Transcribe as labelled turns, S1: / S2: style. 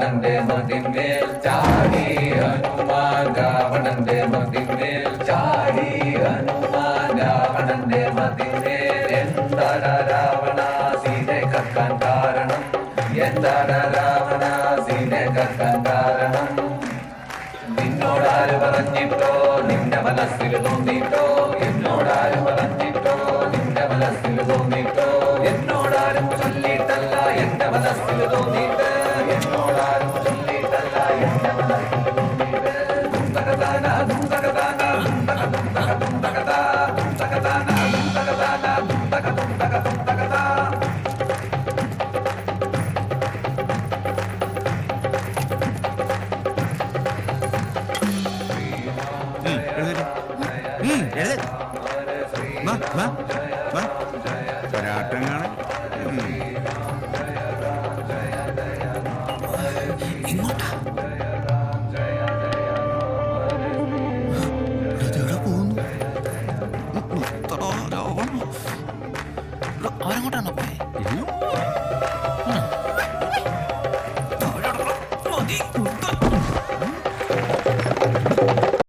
S1: മതിന്മേൽ ചാടി ഹനുമാൻ രാവണന്റെ മതിന്മേൽ ചാടി ഹനുമാൻ രാവണന്റെ മതിന്മേൽ എന്താണ് രാവണ സീനെ കക്കാൻ കാരണം എന്താണ് രാവണ സീനെ കക്കാൻ കാരണം നിന്നോടാര് പറഞ്ഞിട്ടോ നിന്റെ മനസ്സിൽ തോന്നിട്ടോ എന്നോടാര് പറഞ്ഞിട്ടോ നിന്റെ മനസ്സിൽ തോന്നിട്ടോ എന്നോടാരും ചൊല്ലിട്ടല്ല എന്റെ മനസ്സിൽ തോന്നിട്ട് എന്നോടാരും ചൊല്ലിട്ടല്ല എന്റെ മനസ്സിൽ തോന്നിട്ട് തകതാന തകതാന തകതാന തകതാന തകതാന തകതാ
S2: ഒരാട്ടം കാണാൻ
S3: ഇങ്ങോട്ടാ ഇതെവിടെ പോകുന്നു? അവരെങ്ങോട്ടാണോ പോയെ? മതി.